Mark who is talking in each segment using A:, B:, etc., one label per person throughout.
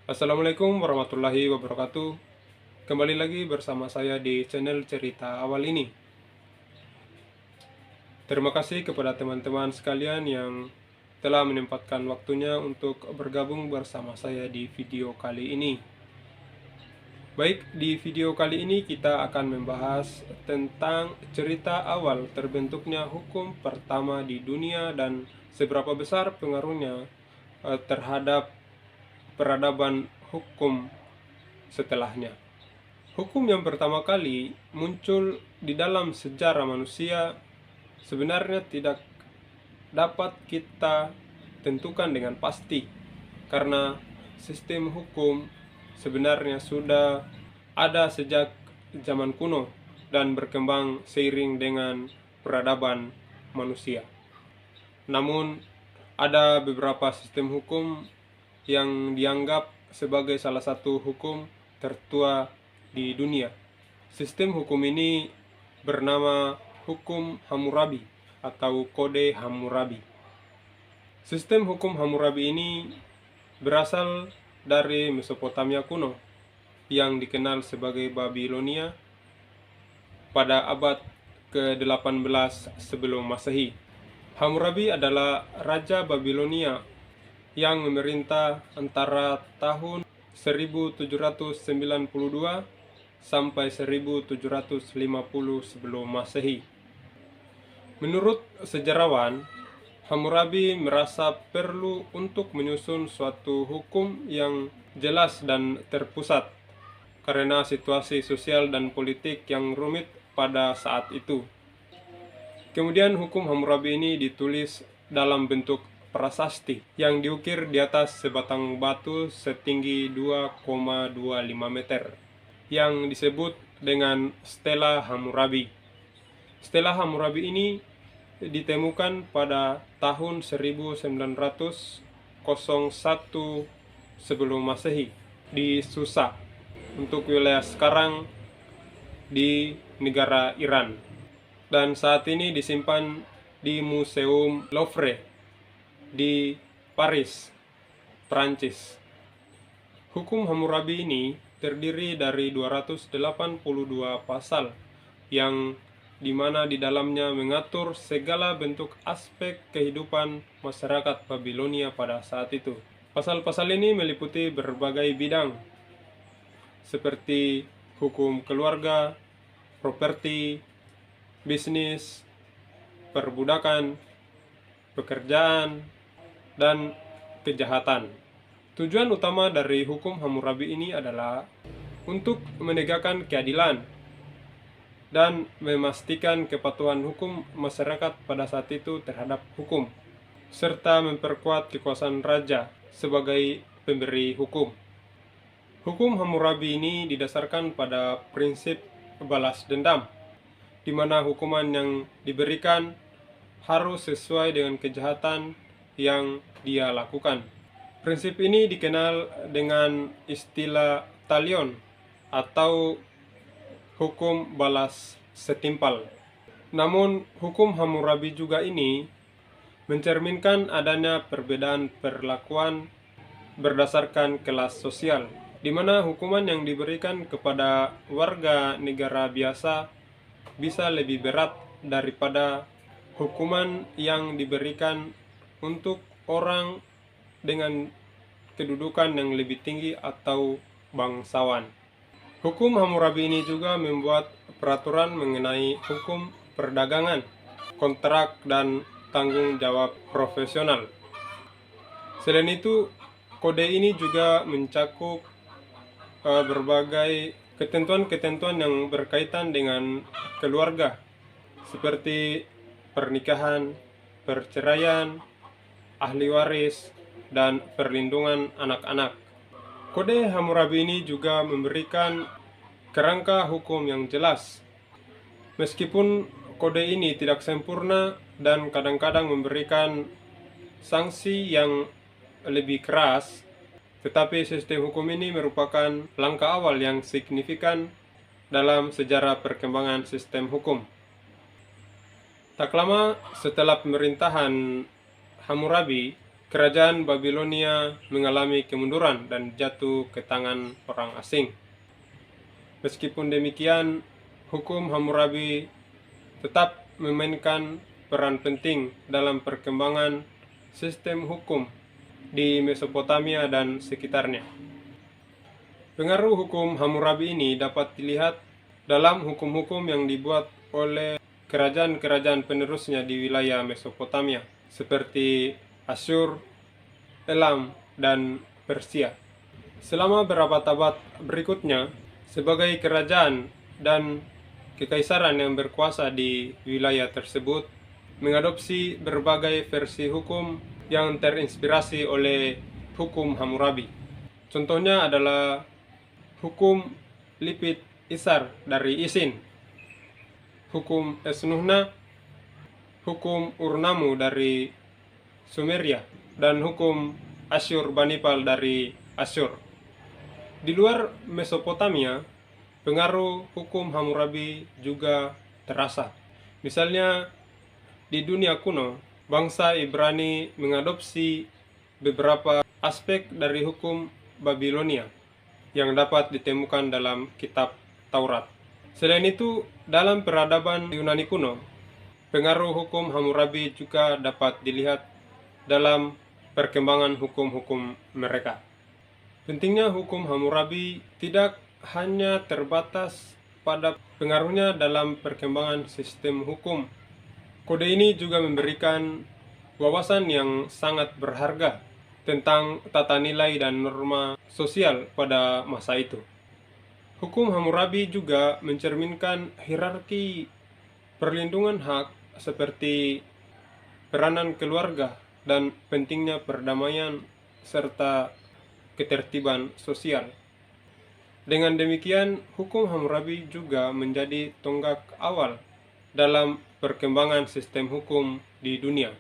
A: Assalamualaikum warahmatullahi wabarakatuh. Kembali lagi bersama saya di channel Cerita Awal ini. Terima kasih kepada teman-teman sekalian yang telah menyempatkan waktunya untuk bergabung bersama saya di video kali ini. Baik, di video kali ini kita akan membahas tentang cerita awal terbentuknya hukum pertama di dunia dan seberapa besar pengaruhnya terhadap peradaban hukum setelahnya. Hukum yang pertama kali muncul di dalam sejarah manusia sebenarnya tidak dapat kita tentukan dengan pasti, karena sistem hukum sebenarnya sudah ada sejak zaman kuno dan berkembang seiring dengan peradaban manusia. Namun, ada beberapa sistem hukum yang dianggap sebagai salah satu hukum tertua di dunia. Sistem hukum ini bernama Hukum Hammurabi atau Kode Hammurabi. Sistem hukum Hammurabi ini berasal dari Mesopotamia kuno yang dikenal sebagai Babilonia pada abad ke-18 sebelum Masehi. Hammurabi adalah Raja Babilonia yang memerintah antara tahun 1792 sampai 1750 sebelum Masehi. Menurut sejarawan, Hammurabi merasa perlu untuk menyusun suatu hukum yang jelas dan terpusat karena situasi sosial dan politik yang rumit pada saat itu. Kemudian hukum Hammurabi ini ditulis dalam bentuk prasasti yang diukir di atas sebatang batu setinggi 2,25 meter yang disebut dengan Stela Hammurabi. Stela Hammurabi ini ditemukan pada tahun 1901 sebelum Masehi di Susa untuk wilayah sekarang di negara Iran, dan saat ini disimpan di Museum Louvre di Paris, Prancis. Hukum Hammurabi ini terdiri dari 282 pasal yang dimana di dalamnya mengatur segala bentuk aspek kehidupan masyarakat Babilonia pada saat itu. Pasal-pasal ini meliputi berbagai bidang seperti hukum keluarga, properti, bisnis, perbudakan, pekerjaan, dan kejahatan. Tujuan utama dari hukum Hammurabi ini adalah untuk menegakkan keadilan dan memastikan kepatuhan hukum masyarakat pada saat itu terhadap hukum, serta memperkuat kekuasaan raja sebagai pemberi hukum. Hukum Hammurabi ini didasarkan pada prinsip balas dendam, di mana hukuman yang diberikan harus sesuai dengan kejahatan yang dia lakukan. Prinsip ini dikenal dengan istilah talion atau hukum balas setimpal. Namun, hukum Hammurabi juga ini mencerminkan adanya perbedaan perlakuan berdasarkan kelas sosial, di mana hukuman yang diberikan kepada warga negara biasa bisa lebih berat daripada hukuman yang diberikan untuk orang dengan kedudukan yang lebih tinggi atau bangsawan. Hukum Hammurabi ini juga membuat peraturan mengenai hukum perdagangan, kontrak, dan tanggung jawab profesional. Selain itu, kode ini juga mencakup berbagai ketentuan-ketentuan yang berkaitan dengan keluarga, seperti pernikahan, perceraian, ahli waris, dan perlindungan anak-anak. Kode Hammurabi ini juga memberikan kerangka hukum yang jelas. Meskipun kode ini tidak sempurna dan kadang-kadang memberikan sanksi yang lebih keras, tetapi sistem hukum ini merupakan langkah awal yang signifikan dalam sejarah perkembangan sistem hukum. Tak lama setelah pemerintahan Hammurabi, kerajaan Babilonia mengalami kemunduran dan jatuh ke tangan orang asing. Meskipun demikian, hukum Hammurabi tetap memainkan peran penting dalam perkembangan sistem hukum di Mesopotamia dan sekitarnya. Pengaruh hukum Hammurabi ini dapat dilihat dalam hukum-hukum yang dibuat oleh kerajaan-kerajaan penerusnya di wilayah Mesopotamia, seperti Asyur, Elam, dan Persia. Selama beberapa abad berikutnya, sebagai kerajaan dan kekaisaran yang berkuasa di wilayah tersebut mengadopsi berbagai versi hukum yang terinspirasi oleh hukum Hammurabi. Contohnya adalah hukum Lipit Isar dari Isin, hukum Esnuhna, hukum Urnamu dari Sumeria, dan hukum Asyurbanipal dari Asyur. Di luar Mesopotamia, pengaruh hukum Hammurabi juga terasa. Misalnya, di dunia kuno, bangsa Ibrani mengadopsi beberapa aspek dari hukum Babilonia yang dapat ditemukan dalam kitab Taurat. Selain itu, dalam peradaban Yunani kuno, pengaruh hukum Hammurabi juga dapat dilihat dalam perkembangan hukum-hukum mereka. Pentingnya hukum Hammurabi tidak hanya terbatas pada pengaruhnya dalam perkembangan sistem hukum. Kode ini juga memberikan wawasan yang sangat berharga tentang tata nilai dan norma sosial pada masa itu. Hukum Hammurabi juga mencerminkan hierarki perlindungan hak seperti peranan keluarga dan pentingnya perdamaian serta ketertiban sosial. Dengan demikian, hukum Hammurabi juga menjadi tonggak awal dalam perkembangan sistem hukum di dunia.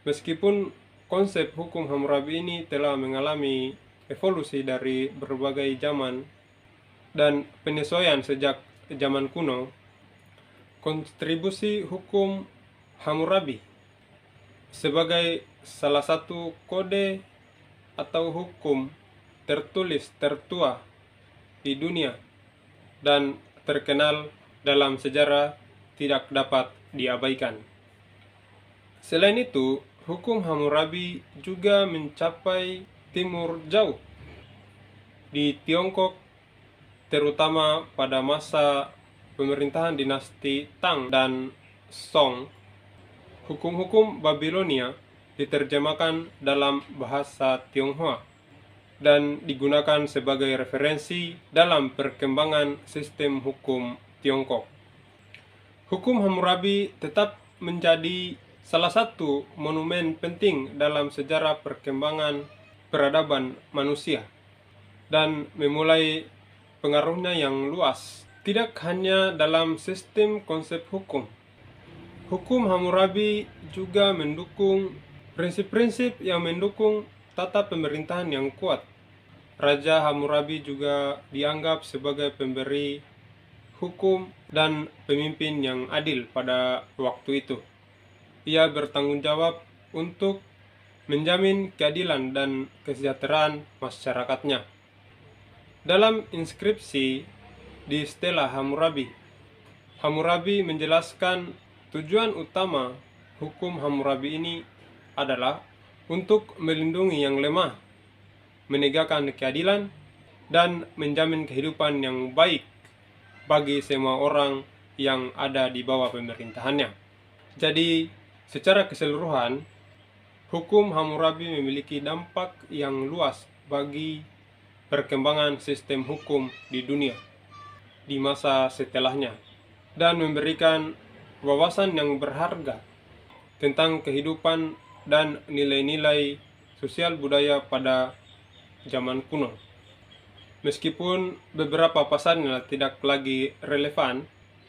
A: Meskipun konsep hukum Hammurabi ini telah mengalami evolusi dari berbagai zaman dan penyesuaian sejak zaman kuno, kontribusi hukum Hammurabi sebagai salah satu kode atau hukum tertulis tertua di dunia dan terkenal dalam sejarah tidak dapat diabaikan. Selain itu, hukum Hammurabi juga mencapai timur jauh. Di Tiongkok, terutama pada masa pemerintahan dinasti Tang dan Song, hukum-hukum Babilonia diterjemahkan dalam bahasa Tionghoa dan digunakan sebagai referensi dalam perkembangan sistem hukum Tiongkok. Hukum Hammurabi tetap menjadi salah satu monumen penting dalam sejarah perkembangan peradaban manusia dan memulai pengaruhnya yang luas, tidak hanya dalam sistem konsep hukum. Hukum Hammurabi juga mendukung prinsip-prinsip yang mendukung tata pemerintahan yang kuat. Raja Hammurabi juga dianggap sebagai pemberi hukum dan pemimpin yang adil pada waktu itu. Ia bertanggung jawab untuk menjamin keadilan dan kesejahteraan masyarakatnya. Dalam inskripsi di Stela Hammurabi, Hammurabi menjelaskan tujuan utama hukum Hammurabi ini adalah untuk melindungi yang lemah, menegakkan keadilan, dan menjamin kehidupan yang baik bagi semua orang yang ada di bawah pemerintahannya. Jadi, secara keseluruhan, hukum Hammurabi memiliki dampak yang luas bagi perkembangan sistem hukum di dunia di masa setelahnya dan memberikan wawasan yang berharga tentang kehidupan dan nilai-nilai sosial budaya pada zaman kuno. Meskipun beberapa pasalnya tidak lagi relevan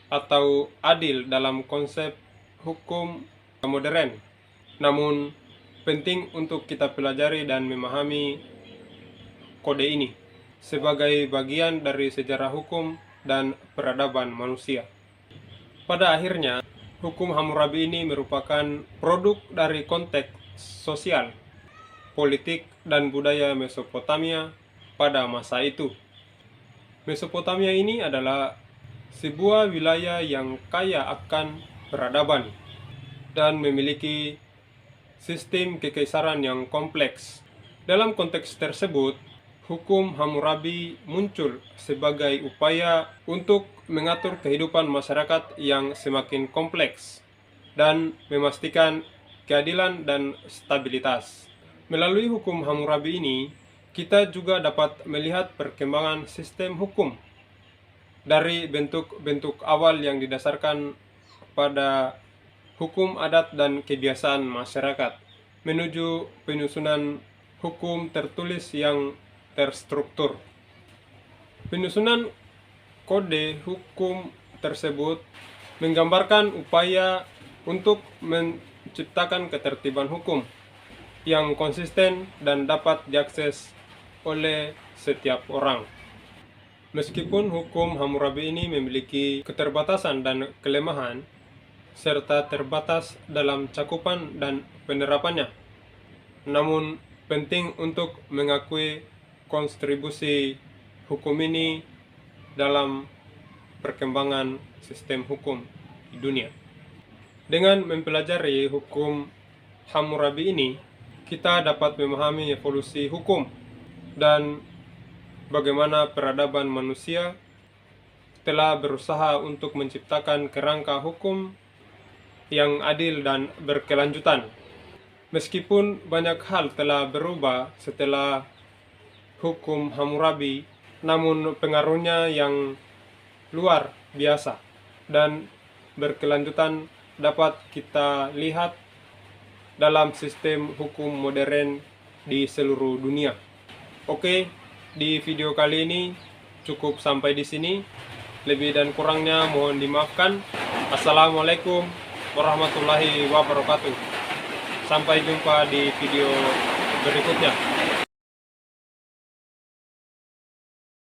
A: atau adil dalam konsep hukum modern, namun penting untuk kita pelajari dan memahami kode ini sebagai bagian dari sejarah hukum dan peradaban manusia. Pada akhirnya, hukum Hammurabi ini merupakan produk dari konteks sosial politik, dan budaya Mesopotamia pada masa itu. Mesopotamia ini adalah sebuah wilayah yang kaya akan peradaban dan memiliki sistem kekaisaran yang kompleks. Dalam konteks tersebut, hukum Hammurabi muncul sebagai upaya untuk mengatur kehidupan masyarakat yang semakin kompleks dan memastikan keadilan dan stabilitas. Melalui hukum Hammurabi ini, kita juga dapat melihat perkembangan sistem hukum dari bentuk-bentuk awal yang didasarkan pada hukum adat dan kebiasaan masyarakat menuju penyusunan hukum tertulis yang terstruktur. Penyusunan kode hukum tersebut menggambarkan upaya untuk menciptakan ketertiban hukum yang konsisten dan dapat diakses oleh setiap orang. Meskipun hukum Hammurabi ini memiliki keterbatasan dan kelemahan, serta terbatas dalam cakupan dan penerapannya, namun penting untuk mengakui kontribusi hukum ini dalam perkembangan sistem hukum di dunia. Dengan mempelajari hukum Hammurabi ini, kita dapat memahami evolusi hukum dan bagaimana peradaban manusia telah berusaha untuk menciptakan kerangka hukum yang adil dan berkelanjutan. Meskipun banyak hal telah berubah setelah hukum Hammurabi, namun pengaruhnya yang luar biasa dan berkelanjutan dapat kita lihat dalam sistem hukum modern di seluruh dunia. Oke, di video kali ini cukup sampai di sini. Lebih dan kurangnya mohon dimaafkan. Assalamualaikum warahmatullahi wabarakatuh. Sampai jumpa di video berikutnya.